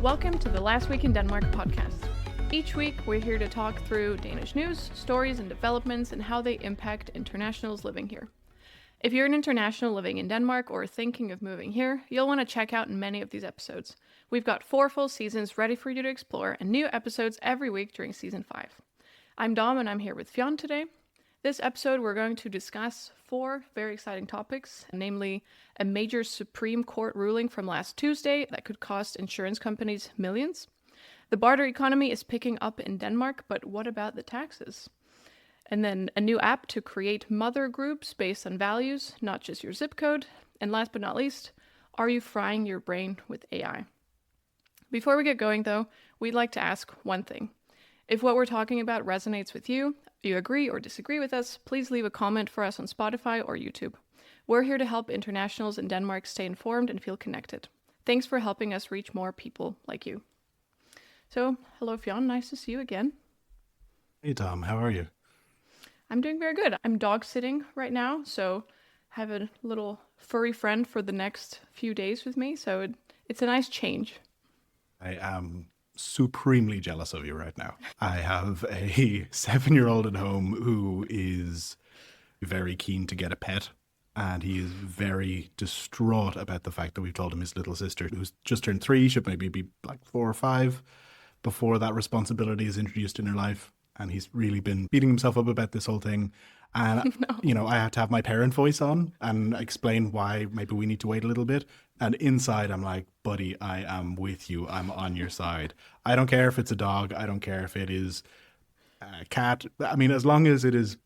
Welcome to the Last Week in Denmark podcast. Each week, we're here to talk through Danish news, stories, and developments and how they impact internationals living here. If you're an international living in Denmark or thinking of moving here, you'll want to check out many of these episodes. We've got 4 full seasons ready for you to explore and new episodes every week during season 5. I'm Dom and I'm here with Fionn today. This episode, we're going to discuss 4 very exciting topics, namely a major Supreme Court ruling from last Tuesday that could cost insurance companies millions. The barter economy is picking up in Denmark, but what about the taxes? And then a new app to create mother groups based on values, not just your zip code. And last but not least, are you frying your brain with AI? Before we get going though, we'd like to ask one thing. If what we're talking about resonates with you, you agree or disagree with us, please leave a comment for us on Spotify or YouTube. We're here to help internationals in Denmark stay informed and feel connected. Thanks for helping us reach more people like you. So, hello Fionn, nice to see you again. Hey Tom, how are you? I'm doing very good. I'm dog sitting right now, so I have a little furry friend for the next few days with me, so it's a nice change. I am supremely jealous of you right now. I have a 7-year-old at home who is very keen to get a pet, and he is very distraught about the fact that we've told him his little sister, who's just turned 3, should maybe be like 4 or 5 before that responsibility is introduced in her life. And he's really been beating himself up about this whole thing. And, I have to have my parent voice on and explain why maybe we need to wait a little bit. And inside, I'm like, buddy, I am with you. I'm on your side. I don't care if it's a dog. I don't care if it is a cat. I mean, as long as it is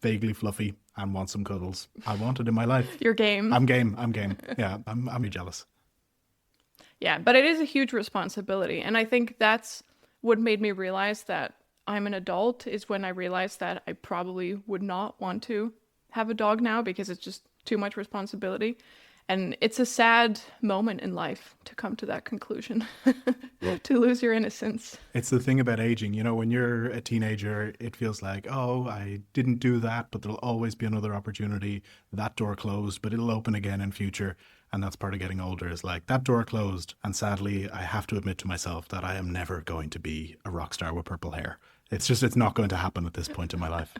vaguely fluffy and wants some cuddles, I want it in my life. You're game. I'm game. Yeah, I'm jealous. Yeah, but it is a huge responsibility. And I think that's what made me realize that I'm an adult is when I realized that I probably would not want to have a dog now because it's just too much responsibility. And it's a sad moment in life to come to that conclusion, to lose your innocence. It's the thing about aging. When you're a teenager, it feels like, oh, I didn't do that, but there'll always be another opportunity. That door closed, but it'll open again in future. And that's part of getting older is like that door closed. And sadly, I have to admit to myself that I am never going to be a rock star with purple hair. It's not going to happen at this point in my life.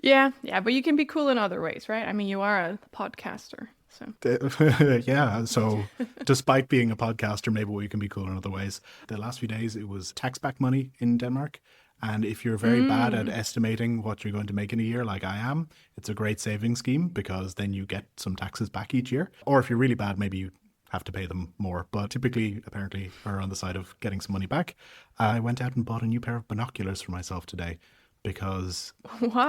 Yeah, but you can be cool in other ways, right? I mean, you are a podcaster, so. Yeah, so despite being a podcaster, maybe we can be cool in other ways. The last few days, it was tax back money in Denmark. And if you're very bad at estimating what you're going to make in a year, like I am, it's a great saving scheme because then you get some taxes back each year. Or if you're really bad, maybe you have to pay them more. But typically, apparently, we're on the side of getting some money back. I went out and bought a new pair of binoculars for myself today because,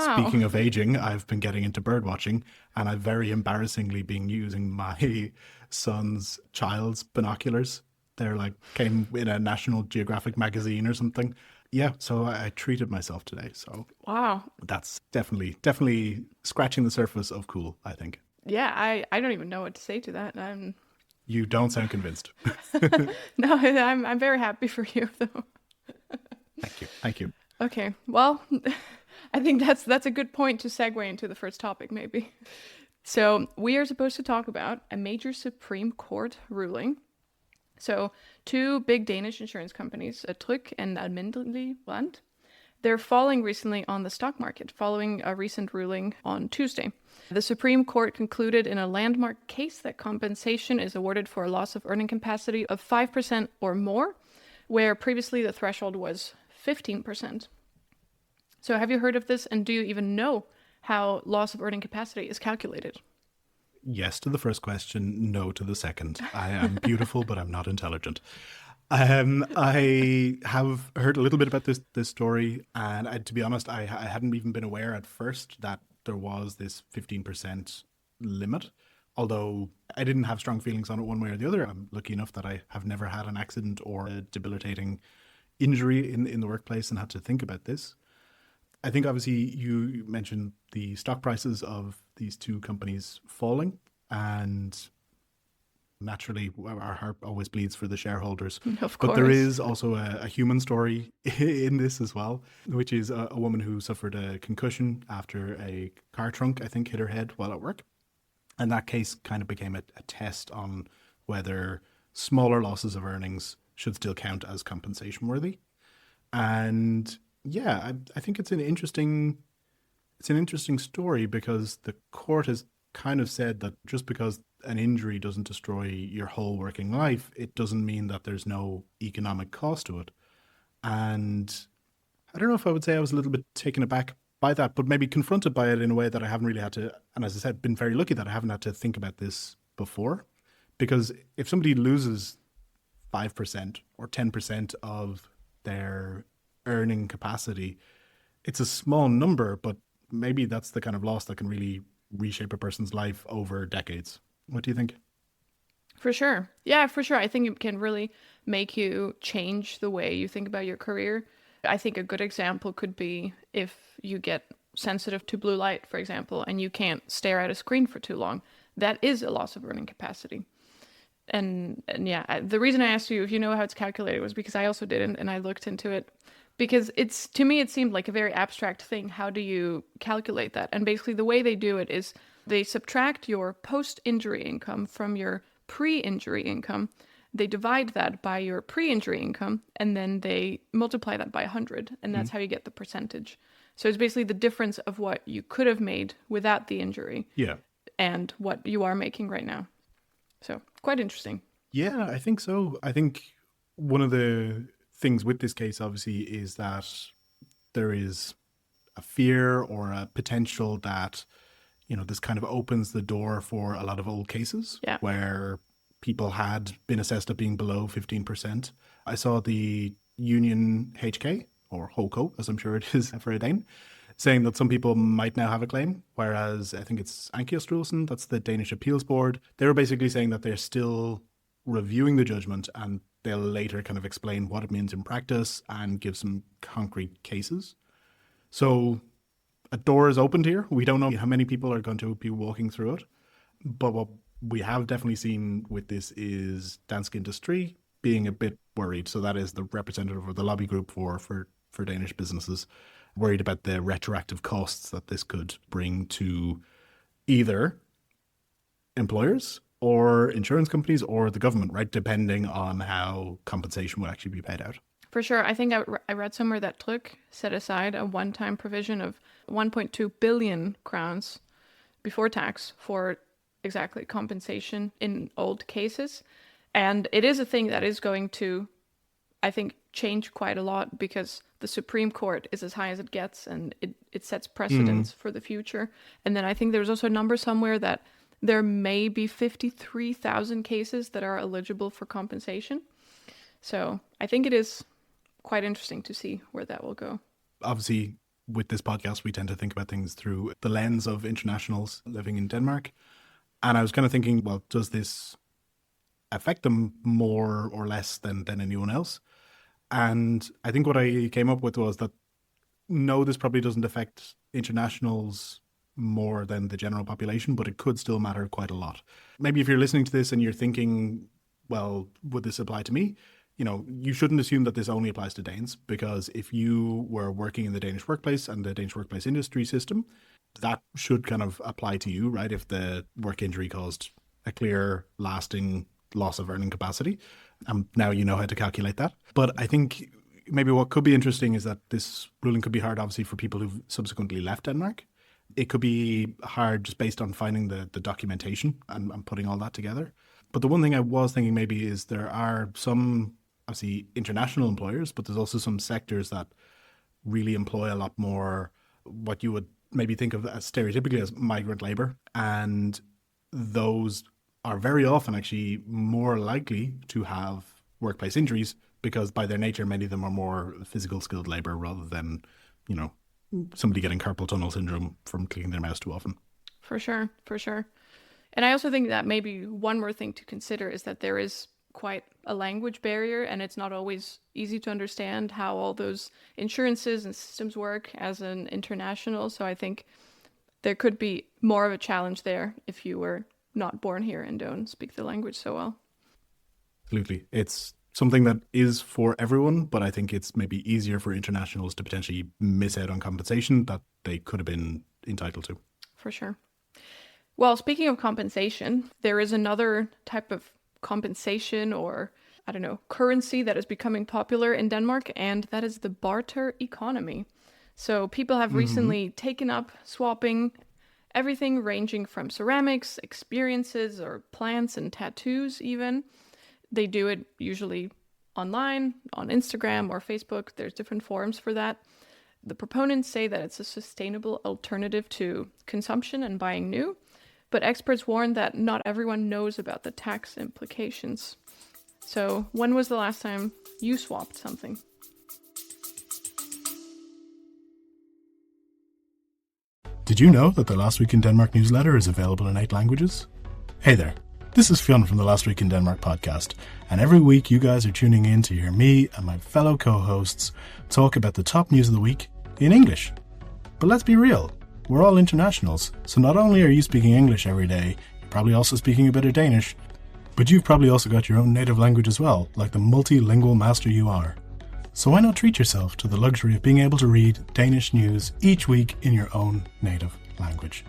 Speaking of aging, I've been getting into bird watching and I've very embarrassingly been using my son's child's binoculars. They're came in a National Geographic magazine or something. Yeah, so I treated myself today. So wow, that's definitely scratching the surface of cool, I think. Yeah, I don't even know what to say to that. You don't sound convinced. No, I'm very happy for you though. Thank you. Okay, well, I think that's a good point to segue into the first topic maybe. So we are supposed to talk about a major Supreme Court ruling. So 2 big Danish insurance companies, Tryg and Almindelig Brand, they're falling recently on the stock market following a recent ruling on Tuesday. The Supreme Court concluded in a landmark case that compensation is awarded for a loss of earning capacity of 5% or more, where previously the threshold was 15%. So have you heard of this, and do you even know how loss of earning capacity is calculated? Yes to the first question, no to the second. I am beautiful, but I'm not intelligent. I have heard a little bit about this story, and to be honest, I hadn't even been aware at first that there was this 15% limit, although I didn't have strong feelings on it one way or the other. I'm lucky enough that I have never had an accident or a debilitating injury in the workplace and had to think about this. I think obviously you mentioned the stock prices of these 2 companies falling, and naturally our heart always bleeds for the shareholders. Of course. But there is also a human story in this as well, which is a woman who suffered a concussion after a car trunk, I think, hit her head while at work. And that case kind of became a test on whether smaller losses of earnings should still count as compensation worthy. And yeah, I think it's an interesting story, because the court has kind of said that just because an injury doesn't destroy your whole working life, it doesn't mean that there's no economic cost to it. And I don't know if I would say I was a little bit taken aback by that, but maybe confronted by it in a way that I haven't really had to, and as I said, been very lucky that I haven't had to think about this before. Because if somebody loses 5% or 10% of their earning capacity, it's a small number, but maybe that's the kind of loss that can really reshape a person's life over decades. What do you think? For sure. Yeah, for sure. I think it can really make you change the way you think about your career. I think a good example could be if you get sensitive to blue light, for example, and you can't stare at a screen for too long. That is a loss of earning capacity. And yeah, the reason I asked you if you know how it's calculated was because I also didn't, and I looked into it. Because to me, it seemed like a very abstract thing. How do you calculate that? And basically the way they do it is they subtract your post-injury income from your pre-injury income. They divide that by your pre-injury income, and then they multiply that by 100. And that's how you get the percentage. So it's basically the difference of what you could have made without the injury. Yeah. And what you are making right now. So quite interesting. Yeah, I think so. I think one of the things with this case, obviously, is that there is a fear or a potential that, this kind of opens the door for a lot of old cases where people had been assessed at being below 15%. I saw the Union HK, or HOCO, as I'm sure it is for a Dane, saying that some people might now have a claim, whereas I think it's Ankestyrelsen, that's the Danish Appeals Board. They were basically saying that they're still reviewing the judgment and they'll later kind of explain what it means in practice and give some concrete cases. So a door is opened here. We don't know how many people are going to be walking through it. But what we have definitely seen with this is Dansk Industry being a bit worried. So that is the representative or the lobby group for Danish businesses, worried about the retroactive costs that this could bring to either employers or insurance companies or the government, right? Depending on how compensation would actually be paid out. For sure. I think I read somewhere that Tryg set aside a one-time provision of 1.2 billion crowns before tax for exactly compensation in old cases. And it is a thing that is going to, I think, change quite a lot, because the Supreme Court is as high as it gets, and it sets precedents for the future. And then I think there's also a number somewhere that there may be 53,000 cases that are eligible for compensation. So I think it is quite interesting to see where that will go. Obviously, with this podcast, we tend to think about things through the lens of internationals living in Denmark. And I was kind of thinking, well, does this affect them more or less than anyone else? And I think what I came up with was that, no, this probably doesn't affect internationals more than the general population, but it could still matter quite a lot. Maybe if you're listening to this and you're thinking, well, would this apply to me? You shouldn't assume that this only applies to Danes, because if you were working in the Danish workplace and the Danish workplace industry system, that should kind of apply to you, right? If the work injury caused a clear, lasting loss of earning capacity. Now you know how to calculate that. But I think maybe what could be interesting is that this ruling could be hard, obviously, for people who've subsequently left Denmark. It could be hard just based on finding the documentation and putting all that together. But the one thing I was thinking maybe is there are some, obviously, international employers, but there's also some sectors that really employ a lot more what you would maybe think of as stereotypically as migrant labor. And those are very often actually more likely to have workplace injuries, because by their nature, many of them are more physical skilled labor rather than, somebody getting carpal tunnel syndrome from clicking their mouse too often. For sure. And I also think that maybe one more thing to consider is that there is quite a language barrier, and it's not always easy to understand how all those insurances and systems work as an international. So I think there could be more of a challenge there if you were not born here and don't speak the language so well. Absolutely. It's something that is for everyone, but I think it's maybe easier for internationals to potentially miss out on compensation that they could have been entitled to. For sure. Well, speaking of compensation, there is another type of compensation or, I don't know, currency that is becoming popular in Denmark, and that is the barter economy. So people have recently taken up swapping everything ranging from ceramics, experiences, or plants and tattoos even. They do it usually online, on Instagram or Facebook. There's different forums for that. The proponents say that it's a sustainable alternative to consumption and buying new, but experts warn that not everyone knows about the tax implications. So, when was the last time you swapped something? Did you know that the Last Week in Denmark newsletter is available in 8 languages? Hey there, this is Fionn from the Last Week in Denmark podcast, and every week you guys are tuning in to hear me and my fellow co-hosts talk about the top news of the week in English. But let's be real, we're all internationals, so not only are you speaking English every day, you're probably also speaking a bit of Danish, but you've probably also got your own native language as well, like the multilingual master you are. So why not treat yourself to the luxury of being able to read Danish news each week in your own native language?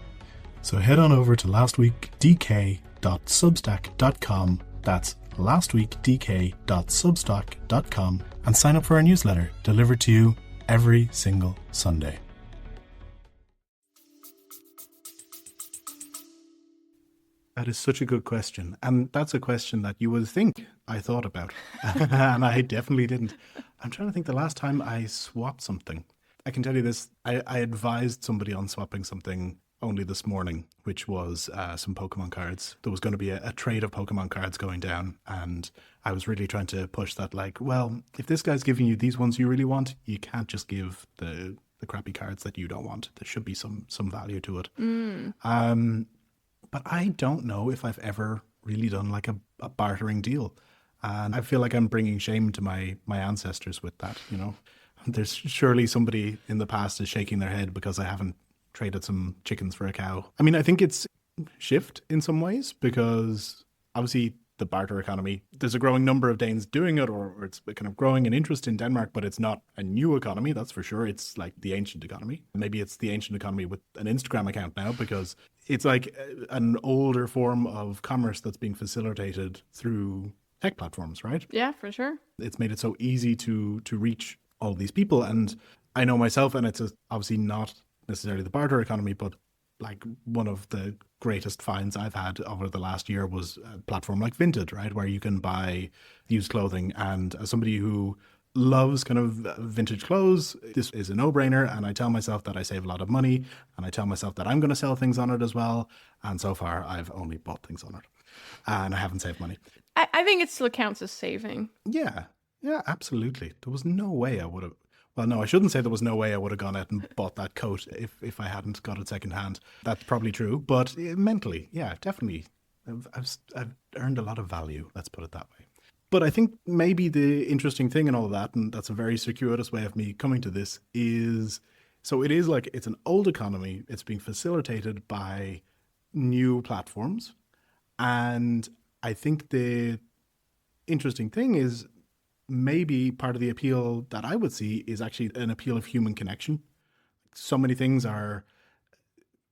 So head on over to lastweekdk.substack.com, that's lastweekdk.substack.com, and sign up for our newsletter delivered to you every single Sunday. That is such a good question. And that's a question that you would think I thought about. And I definitely didn't. I'm trying to think the last time I swapped something. I can tell you this. I advised somebody on swapping something only this morning, which was some Pokemon cards. There was going to be a trade of Pokemon cards going down. And I was really trying to push that, like, well, if this guy's giving you these ones you really want, you can't just give the crappy cards that you don't want. There should be some value to it. But I don't know if I've ever really done like a bartering deal. And I feel like I'm bringing shame to my ancestors with that, you know. There's surely somebody in the past is shaking their head because I haven't traded some chickens for a cow. I mean, I think it's shift in some ways because obviously the barter economy, there's a growing number of Danes doing it, or it's kind of growing an interest in Denmark, but it's not a new economy, that's for sure. It's like the ancient economy. Maybe it's the ancient economy with an Instagram account now, because it's like an older form of commerce that's being facilitated through tech platforms, right? Yeah, for sure. It's made it so easy to reach all these people. And I know myself, and it's obviously not necessarily the barter economy, but like one of the greatest finds I've had over the last year was a platform like Vinted, right? Where you can buy used clothing. And as somebody who loves kind of vintage clothes, this is a no-brainer. And I tell myself that I save a lot of money, and I tell myself that I'm going to sell things on it as well. And so far, I've only bought things on it, and I haven't saved money. I think it still counts as saving. Yeah, absolutely. There was no way I would have. Well, no, I shouldn't say there was no way I would have gone out and bought that coat if I hadn't got it secondhand. That's probably true. But mentally, yeah, definitely. I've earned a lot of value, let's put it that way. But I think maybe the interesting thing in all of that, and that's a very circuitous way of me coming to this, is so it is like it's an old economy. It's being facilitated by new platforms. And I think the interesting thing is maybe part of the appeal that I would see is actually an appeal of human connection. So many things are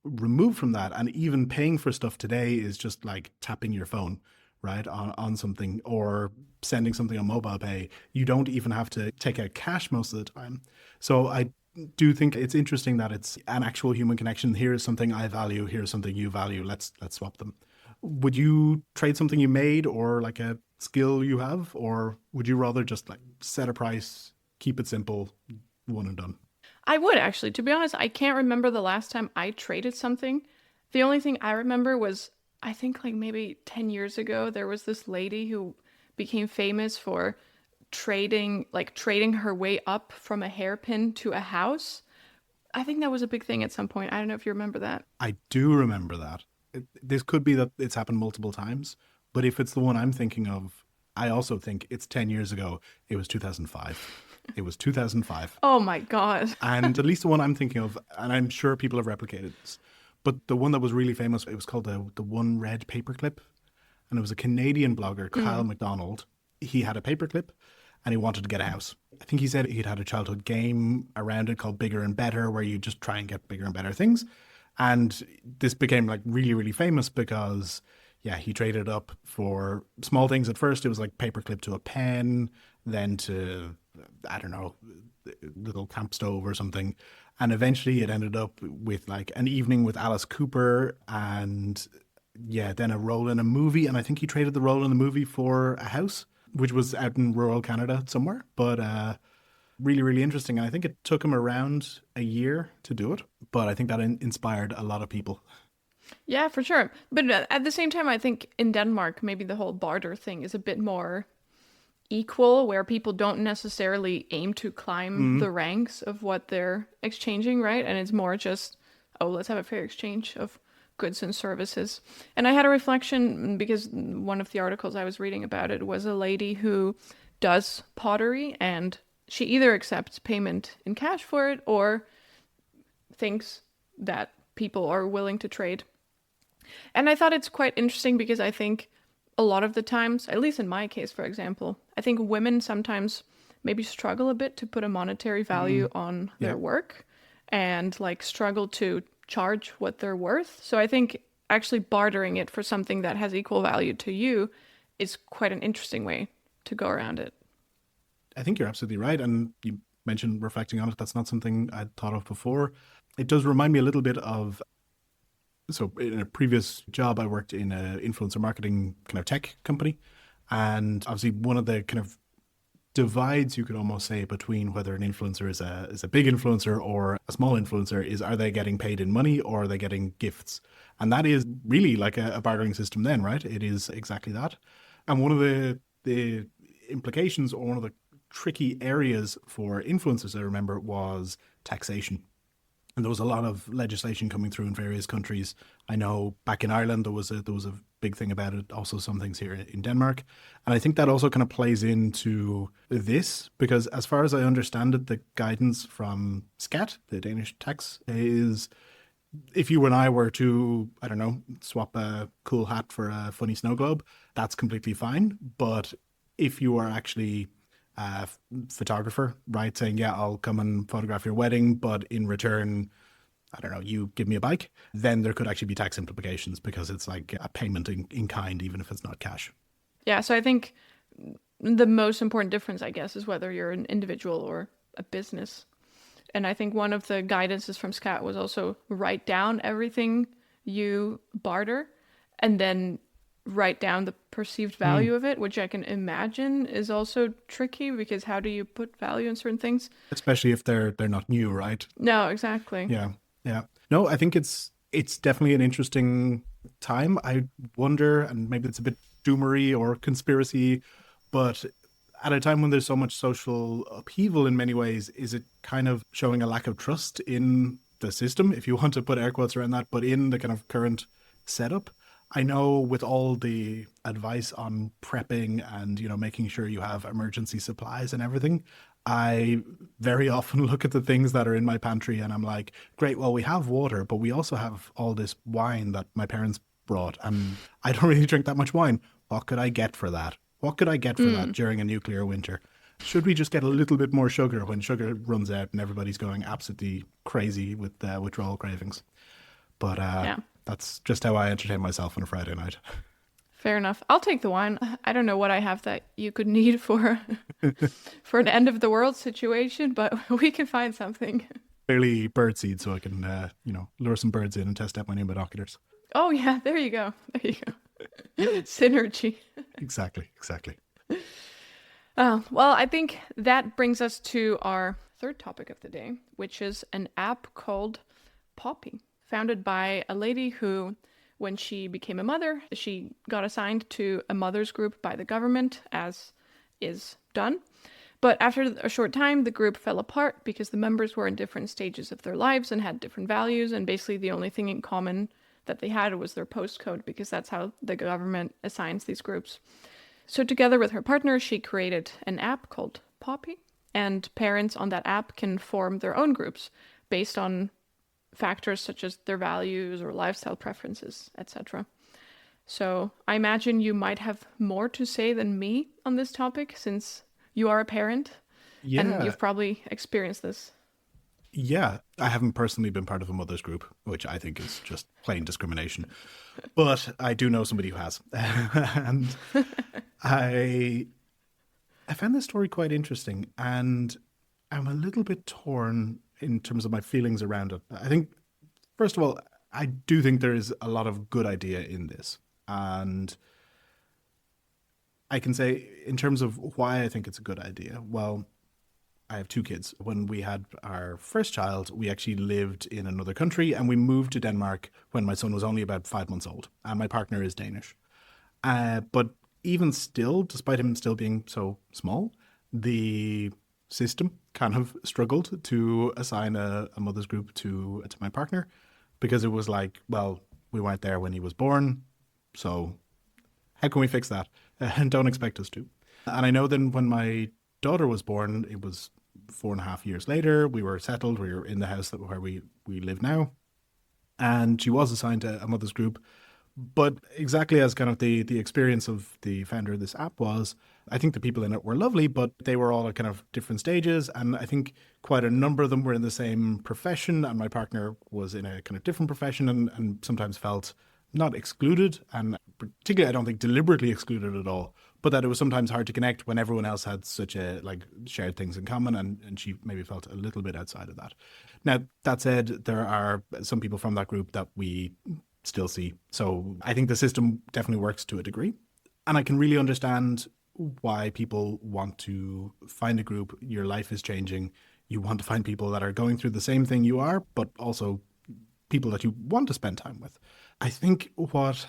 removed from that, and even paying for stuff today is just like tapping your phone, right, on something, or sending something on mobile pay. You don't even have to take out cash most of the time. So I do think it's interesting that it's an actual human connection. Here's something I value, here's something you value, let's swap them. Would you trade something you made, or like a skill you have, or would you rather just like set a price, keep it simple, one and done? I would actually. To be honest, I can't remember the last time I traded something. The only thing I remember was, I think like maybe 10 years ago, there was this lady who became famous for trading her way up from a hairpin to a house. I think that was a big thing at some point. I don't know if you remember that. I do remember that. This could be that it's happened multiple times, but if it's the one I'm thinking of, I also think it's 10 years ago. It was 2005. It was 2005. Oh my God. And at least the one I'm thinking of, and I'm sure people have replicated this, but the one that was really famous, it was called the One Red Paperclip. And it was a Canadian blogger, Kyle MacDonald. He had a paperclip and he wanted to get a house. I think he said he'd had a childhood game around it called Bigger and Better, where you just try and get bigger and better things. And this became like really, really famous because yeah, he traded up for small things. At first, it was like paperclip to a pen, then to, I don't know, little camp stove or something. And eventually it ended up with like an evening with Alice Cooper and yeah, then a role in a movie. And I think he traded the role in the movie for a house, which was out in rural Canada somewhere. But really, really interesting. And I think it took him around a year to do it. But I think that inspired a lot of people. Yeah, for sure. But at the same time, I think in Denmark, maybe the whole barter thing is a bit more equal, where people don't necessarily aim to climb the ranks of what they're exchanging, right? And it's more just, oh, let's have a fair exchange of goods and services. And I had a reflection because one of the articles I was reading about it was a lady who does pottery, and she either accepts payment in cash for it or thinks that people are willing to trade. And I thought it's quite interesting because I think a lot of the times, at least in my case, for example, I think women sometimes maybe struggle a bit to put a monetary value on their work and like struggle to charge what they're worth. So I think actually bartering it for something that has equal value to you is quite an interesting way to go around it. I think you're absolutely right. And you mentioned reflecting on it. That's not something I'd thought of before. It does remind me a little bit of, so in a previous job, I worked in an influencer marketing kind of tech company. And obviously one of the kind of divides, you could almost say, between whether an influencer is a big influencer or a small influencer is, are they getting paid in money or are they getting gifts? And that is really like a bartering system then, right? It is exactly that. And one of the implications, or one of the tricky areas for influencers, I remember, was taxation. And there was a lot of legislation coming through in various countries. I know back in Ireland there was a big thing about it. Also, some things here in Denmark, and I think that also kind of plays into this because, as far as I understand it, the guidance from SCAT, the Danish tax, is if you and I were to, I don't know, swap a cool hat for a funny snow globe, that's completely fine. But if you are actually a photographer, right, saying, yeah, I'll come and photograph your wedding, but in return, I don't know, you give me a bike, then there could actually be tax implications because it's like a payment in kind, even if it's not cash. Yeah, so I think the most important difference, I guess, is whether you're an individual or a business. And I think one of the guidances from SCAT was also write down everything you barter and then write down the perceived value of it, which I can imagine is also tricky because how do you put value in certain things? Especially if they're not new, right? No, exactly. Yeah. No, I think it's definitely an interesting time. I wonder, and maybe it's a bit doomery or conspiracy, but at a time when there's so much social upheaval in many ways, is it kind of showing a lack of trust in the system, if you want to put air quotes around that, but in the kind of current setup? I know with all the advice on prepping and, you know, making sure you have emergency supplies and everything, I very often look at the things that are in my pantry and I'm like, great, well, we have water, but we also have all this wine that my parents brought and I don't really drink that much wine. What could I get for that? What could I get for that during a nuclear winter? Should we just get a little bit more sugar when sugar runs out and everybody's going absolutely crazy with withdrawal cravings? But that's just how I entertain myself on a Friday night. Fair enough. I'll take the wine. I don't know what I have that you could need for for an end of the world situation, but we can find something. Fairly birdseed, so I can lure some birds in and test out my new binoculars. Oh yeah, there you go. Synergy. Exactly. Well, I think that brings us to our third topic of the day, which is an app called Poppy, founded by a lady who, when she became a mother, she got assigned to a mother's group by the government, as is done. But after a short time, the group fell apart because the members were in different stages of their lives and had different values, and basically the only thing in common that they had was their postcode, because that's how the government assigns these groups. So together with her partner, she created an app called Poppy, and parents on that app can form their own groups based on factors such as their values or lifestyle preferences, etc. So I imagine you might have more to say than me on this topic, since you are a parent and you've probably experienced this. Yeah, I haven't personally been part of a mother's group, which I think is just plain discrimination. But I do know somebody who has. And I I found this story quite interesting, and I'm a little bit torn in terms of my feelings around it. I think, first of all, I do think there is a lot of good idea in this. And I can say, in terms of why I think it's a good idea, well, I have two kids. When we had our first child, we actually lived in another country and we moved to Denmark when my son was only about 5 months old. And my partner is Danish. But even still, despite him still being so small, the system kind of struggled to assign a mother's group to my partner, because it was like, well, we weren't there when he was born, so how can we fix that? And don't expect us to. And I know then when my daughter was born, it was 4.5 years later. We were settled. We were in the house where we live now. And she was assigned a mother's group. But exactly as kind of the experience of the founder of this app was, I think the people in it were lovely, but they were all at kind of different stages. And I think quite a number of them were in the same profession. And my partner was in a kind of different profession and sometimes felt not excluded, and particularly I don't think deliberately excluded at all, but that it was sometimes hard to connect when everyone else had such a like shared things in common, and she maybe felt a little bit outside of that. Now, that said, there are some people from that group that we still see. So I think the system definitely works to a degree. And I can really understand why people want to find a group. Your life is changing. You want to find people that are going through the same thing you are, but also people that you want to spend time with. I think what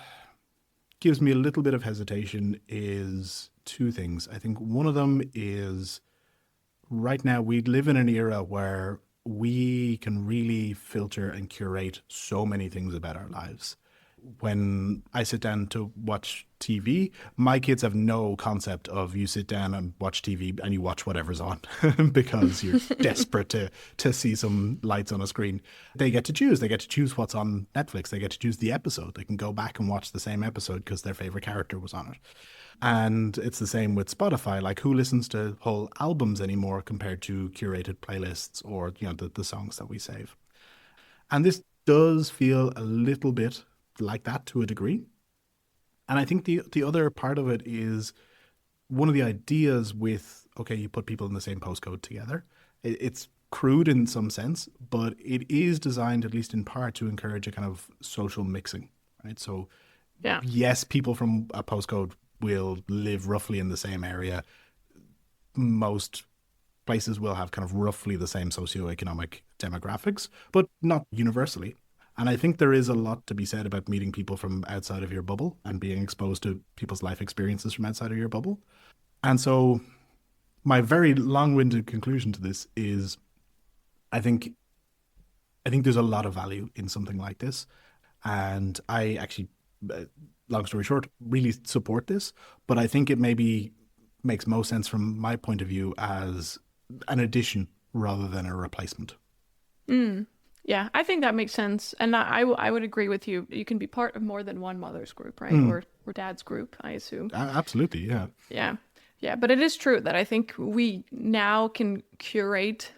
gives me a little bit of hesitation is two things. I think one of them is right now we live in an era where we can really filter and curate so many things about our lives. When I sit down to watch TV, my kids have no concept of you sit down and watch TV and you watch whatever's on because you're desperate to see some lights on a screen. They get to choose. They get to choose what's on Netflix. They get to choose the episode. They can go back and watch the same episode because their favorite character was on it. And it's the same with Spotify. Like, who listens to whole albums anymore compared to curated playlists or, you know, the songs that we save? And this does feel a little bit like that to a degree. And I think the other part of it is one of the ideas with, okay, you put people in the same postcode together. It's crude in some sense, but it is designed, at least in part, to encourage a kind of social mixing, right? So Yeah. yes, people from a postcode will live roughly in the same area. Most places will have kind of roughly the same socioeconomic demographics, but not universally. And I think there is a lot to be said about meeting people from outside of your bubble and being exposed to people's life experiences from outside of your bubble. And so my very long-winded conclusion to this is I think there's a lot of value in something like this. And I actually, long story short, really support this. But I think it maybe makes most sense from my point of view as an addition rather than a replacement. Yeah, I think that makes sense. And I would agree with you. You can be part of more than one mother's group, right? Or dad's group, I assume. Absolutely, yeah. Yeah. Yeah, but it is true that I think we now can curate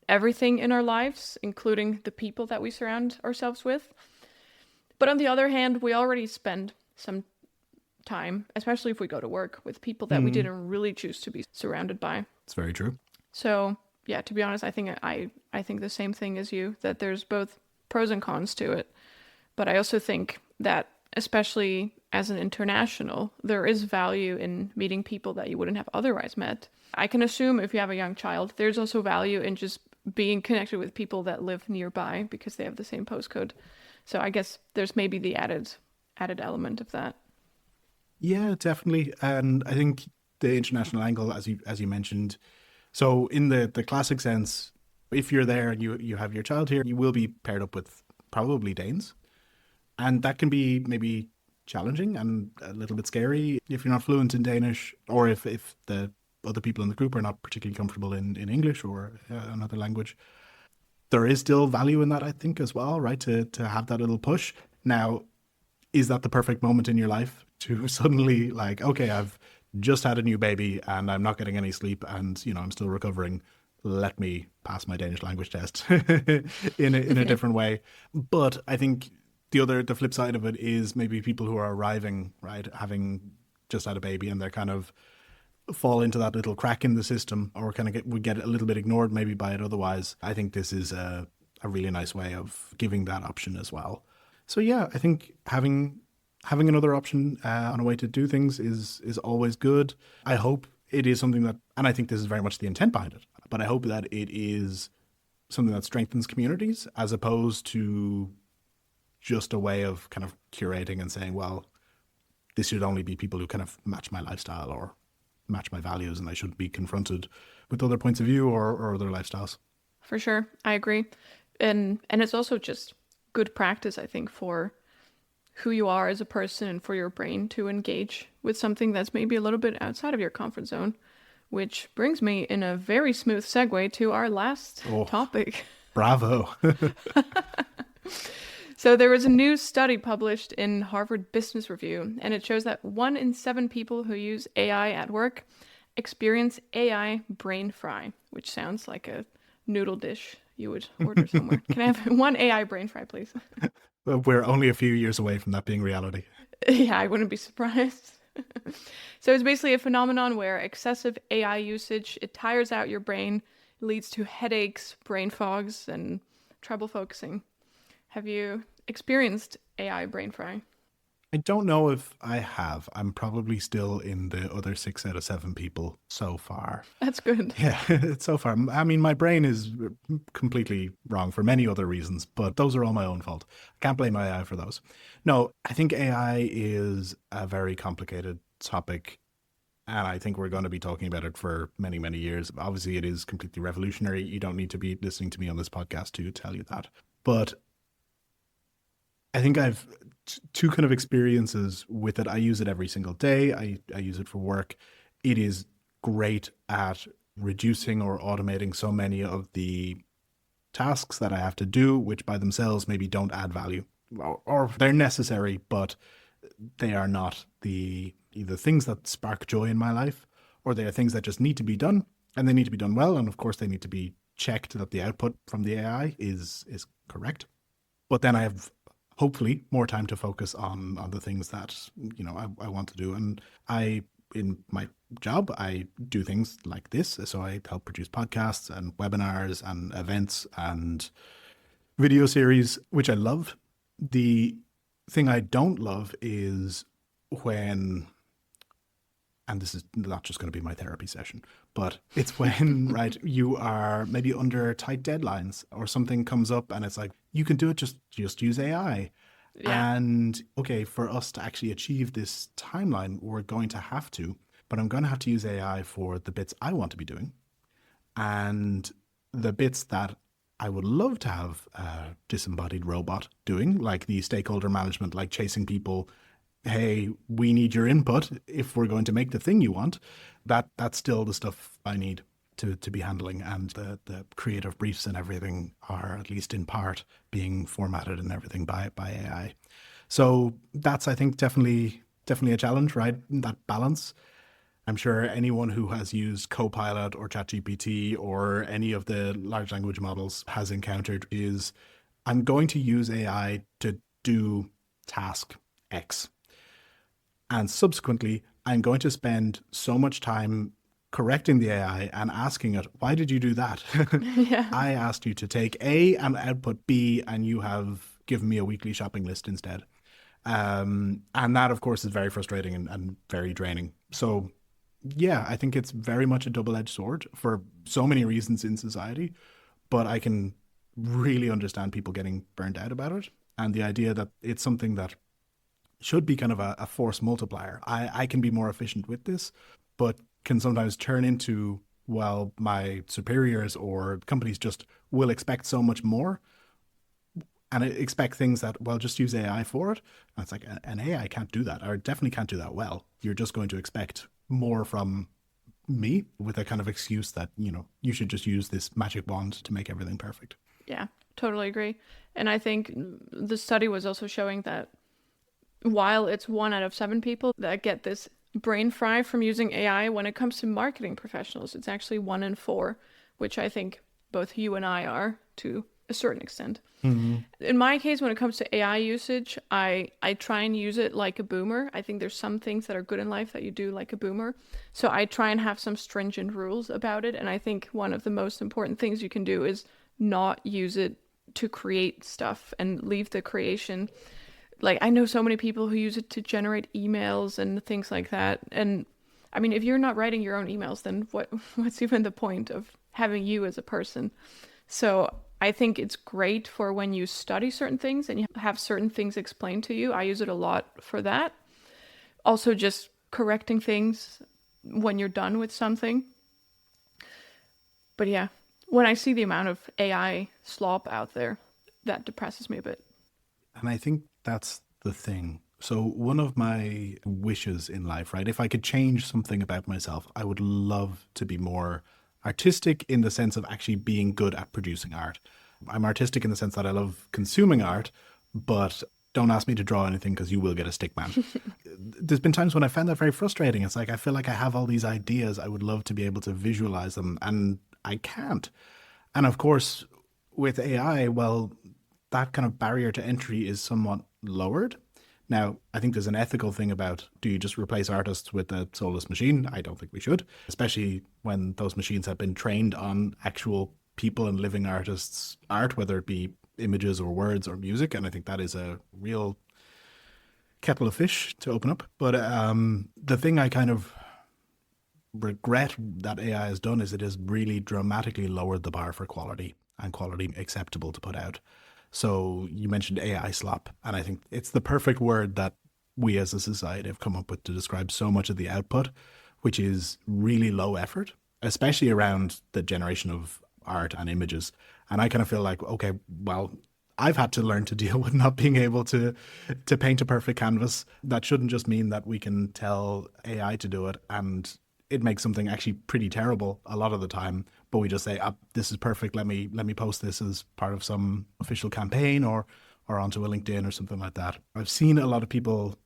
everything in our lives, including the people that we surround ourselves with. But on the other hand, we already spend some time, especially if we go to work, with people that we didn't really choose to be surrounded by. It's very true. So yeah, to be honest, I think the same thing as you, that there's both pros and cons to it. But I also think that, especially as an international, there is value in meeting people that you wouldn't have otherwise met. I can assume if you have a young child, there's also value in just being connected with people that live nearby because they have the same postcode. So I guess there's maybe the added element of that. Yeah, definitely. And I think the international angle, as you mentioned, so in the classic sense, if you're there and you have your child here, you will be paired up with probably Danes. And that can be maybe challenging and a little bit scary if you're not fluent in Danish, or if the other people in the group are not particularly comfortable in English or another language. There is still value in that, I think, as well, right? To have that little push. Now, is that the perfect moment in your life to suddenly like, okay, I've just had a new baby and I'm not getting any sleep and, you know, I'm still recovering. let me pass my Danish language test in a different way. But I think the flip side of it is maybe people who are arriving, right, having just had a baby, and they're kind of fall into that little crack in the system, or kind of would get a little bit ignored maybe by it otherwise. I think this is a really nice way of giving that option as well. So yeah, I think having another option on a way to do things is always good. I hope it is something that, and I think this is very much the intent behind it, but I hope that it is something that strengthens communities as opposed to just a way of kind of curating and saying, well, this should only be people who kind of match my lifestyle or match my values, and I shouldn't be confronted with other points of view or other lifestyles. For sure. I agree. And it's also just good practice, I think, for who you are as a person and for your brain to engage with something that's maybe a little bit outside of your comfort zone, which brings me in a very smooth segue to our last topic. Bravo. So there was a new study published in Harvard Business Review, and it shows that 1 in 7 people who use AI at work experience AI brain fry, which sounds like a noodle dish you would order somewhere. Can I have 1 AI brain fry, please? We're only a few years away from that being reality. Yeah, I wouldn't be surprised. So it's basically a phenomenon where excessive AI usage, it tires out your brain, leads to headaches, brain fogs, and trouble focusing. Have you experienced AI brain fry? I don't know if I have. I'm probably still in the other 6 out of 7 people so far. That's good. Yeah, so far. I mean, my brain is completely wrong for many other reasons, but those are all my own fault. I can't blame AI for those. No, I think AI is a very complicated topic, and I think we're going to be talking about it for many, many years. Obviously, it is completely revolutionary. You don't need to be listening to me on this podcast to tell you that. But I think I've two kind of experiences with it. I use it every single day. I use it for work. It is great at reducing or automating so many of the tasks that I have to do, which by themselves maybe don't add value, or they're necessary, but they are not the either things that spark joy in my life, or they are things that just need to be done, and they need to be done well. And of course, they need to be checked that the output from the AI is correct. But then I have hopefully more time to focus on the things that, I want to do. And in my job, I do things like this. So I help produce podcasts and webinars and events and video series, which I love. The thing I don't love is when, and this is not just going to be my therapy session, but it's when, right, you are maybe under tight deadlines or something comes up and it's like, you can do it, just use AI. Yeah. And okay, for us to actually achieve this timeline, we're going to have to, but I'm going to have to use AI for the bits I want to be doing. And the bits that I would love to have a disembodied robot doing, like the stakeholder management, like chasing people, hey, we need your input if we're going to make the thing you want. That's still the stuff I need to be handling, and the creative briefs and everything are, at least in part, being formatted and everything by AI. So that's, I think, definitely a challenge, right? That balance. I'm sure anyone who has used Copilot or ChatGPT or any of the large language models has encountered is, I'm going to use AI to do task X. And subsequently, I'm going to spend so much time correcting the AI and asking it, why did you do that? Yeah. I asked you to take A and output B, and you have given me a weekly shopping list instead. And that, of course, is very frustrating and very draining. So yeah, I think it's very much a double-edged sword for so many reasons in society, but I can really understand people getting burned out about it. And the idea that it's something that should be kind of a force multiplier. I can be more efficient with this, but can sometimes turn into, well, my superiors or companies just will expect so much more and expect things that, well, just use AI for it. And it's like, an AI can't do that, or definitely can't do that well. You're just going to expect more from me with a kind of excuse that, you should just use this magic wand to make everything perfect. Yeah, totally agree. And I think the study was also showing that while it's 1 out of 7 people that get this brain fry from using AI, when it comes to marketing professionals, it's actually 1 in 4, which I think both you and I are to a certain extent. Mm-hmm. In my case, when it comes to AI usage, I try and use it like a boomer. I think there's some things that are good in life that you do like a boomer. So I try and have some stringent rules about it. And I think one of the most important things you can do is not use it to create stuff and leave the creation. Like, I know so many people who use it to generate emails and things like that. And I mean, if you're not writing your own emails, then what's even the point of having you as a person? So I think it's great for when you study certain things and you have certain things explained to you. I use it a lot for that. Also just correcting things when you're done with something. But yeah, when I see the amount of AI slop out there, that depresses me a bit. And I think that's the thing. So one of my wishes in life, right? If I could change something about myself, I would love to be more artistic in the sense of actually being good at producing art. I'm artistic in the sense that I love consuming art, but don't ask me to draw anything because you will get a stick man. There's been times when I found that very frustrating. It's like I feel like I have all these ideas. I would love to be able to visualize them, and I can't. And of course, with AI, well, that kind of barrier to entry is somewhat lowered. Now, I think there's an ethical thing about, do you just replace artists with a soulless machine? I don't think we should, especially when those machines have been trained on actual people and living artists' art, whether it be images or words or music. And I think that is a real kettle of fish to open up. But the thing I kind of regret that AI has done is it has really dramatically lowered the bar for quality and quality acceptable to put out. So you mentioned AI slop, and I think it's the perfect word that we as a society have come up with to describe so much of the output, which is really low effort, especially around the generation of art and images. And I kind of feel like, okay, well, I've had to learn to deal with not being able to paint a perfect canvas. That shouldn't just mean that we can tell AI to do it and it makes something actually pretty terrible a lot of the time, but we just say, this is perfect, let me post this as part of some official campaign or onto a LinkedIn or something like that. I've seen a lot of people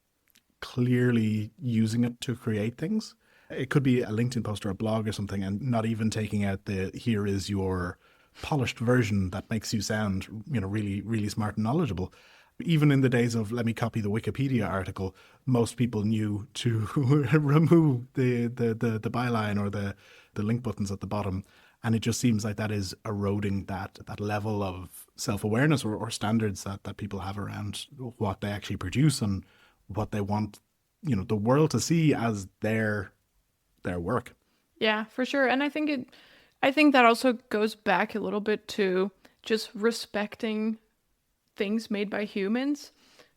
clearly using it to create things. It could be a LinkedIn post or a blog or something, and not even taking out the here is your polished version that makes you sound, really, really smart and knowledgeable. Even in the days of let me copy the Wikipedia article, most people knew to remove the byline or the link buttons at the bottom. And it just seems like that is eroding that level of self-awareness or standards that people have around what they actually produce and what they want, the world to see as their work. Yeah, for sure. And I think that also goes back a little bit to just respecting things made by humans.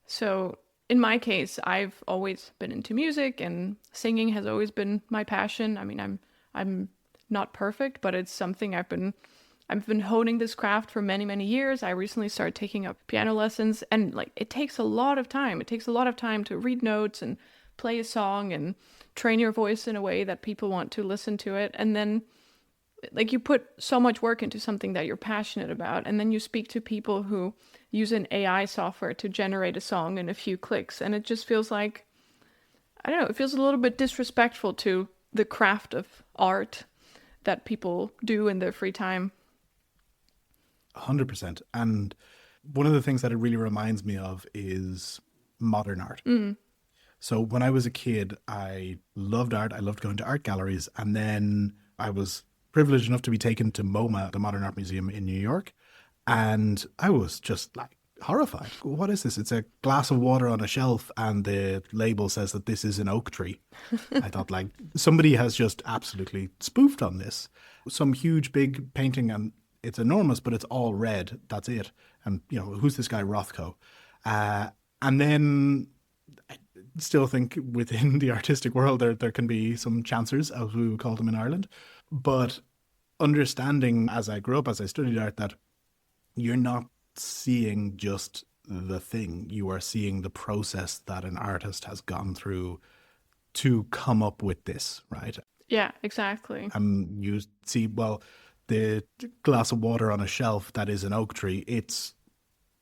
So in my case, I've always been into music and singing has always been my passion. I mean, I'm not perfect, but it's something I've been honing this craft for many, many years. I recently started taking up piano lessons, and it takes a lot of time. It takes a lot of time to read notes and play a song and train your voice in a way that people want to listen to it. And then you put so much work into something that you're passionate about, and then you speak to people who use an AI software to generate a song in a few clicks, and it just feels like, I don't know, it feels a little bit disrespectful to the craft of art that people do in their free time. 100%. And one of the things that it really reminds me of is modern art. So when I was a kid, I loved art. I loved going to art galleries. And then I was privileged enough to be taken to MoMA, the Modern Art Museum in New York. And I was just horrified. What is this? It's a glass of water on a shelf and the label says that this is an oak tree. I thought somebody has just absolutely spoofed on this. Some huge big painting and it's enormous, but it's all red. That's it. And, who's this guy Rothko? And then I still think within the artistic world, there can be some chancers, as we would call them in Ireland. But understanding as I grew up, as I studied art, that you're not seeing just the thing. You are seeing the process that an artist has gone through to come up with this, right? Yeah, exactly. And you see, the glass of water on a shelf that is an oak tree, it's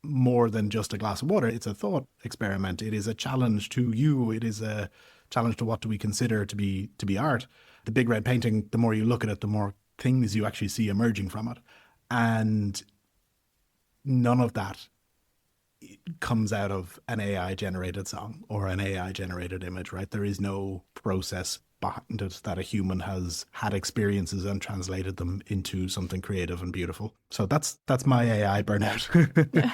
more than just a glass of water. It's a thought experiment. It is a challenge to you. It is a challenge to what do we consider to be art. The big red painting, the more you look at it, the more things you actually see emerging from it. And none of that comes out of an AI generated song or an AI generated image, right? There is no process behind it that a human has had experiences and translated them into something creative and beautiful. So that's my AI burnout.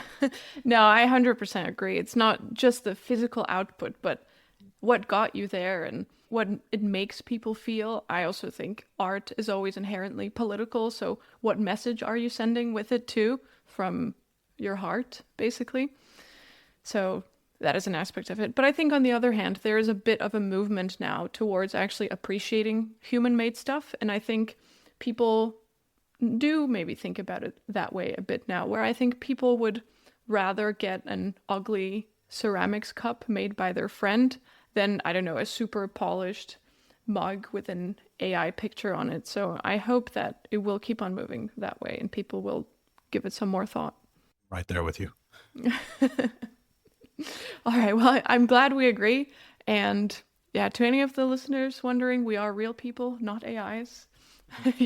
No, I 100% agree. It's not just the physical output, but what got you there and what it makes people feel. I also think art is always inherently political. So what message are you sending with it too, from your heart, basically? So that is an aspect of it. But I think on the other hand, there is a bit of a movement now towards actually appreciating human-made stuff. And I think people do maybe think about it that way a bit now, where I think people would rather get an ugly ceramics cup made by their friend than, I don't know, a super polished mug with an AI picture on it. So I hope that it will keep on moving that way and people will give it some more thought. Right there with you. All right. Well, I'm glad we agree. And yeah, to any of the listeners wondering, we are real people, not AIs.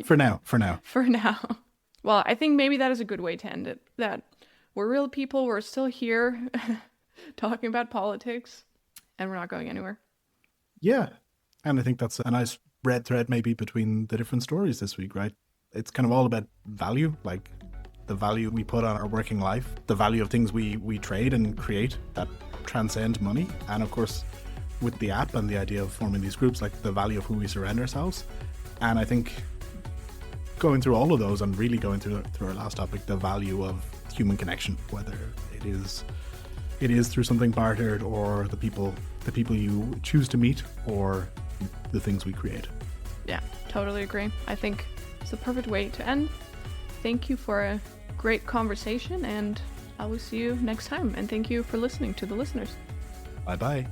For now. For now. Well, I think maybe that is a good way to end it. That we're real people. We're still here talking about politics and we're not going anywhere. Yeah. And I think that's a nice red thread maybe between the different stories this week, right? It's kind of all about value, like the value we put on our working life, the value of things we trade and create that transcend money. And of course, with the app and the idea of forming these groups, like the value of who we surround ourselves. And I think going through all of those and really going through our last topic, the value of human connection, whether it is through something bartered or the people you choose to meet or the things we create. Yeah, totally agree. I think it's the perfect way to end. Thank you for a great conversation and I will see you next time. And thank you for listening to the listeners. Bye-bye.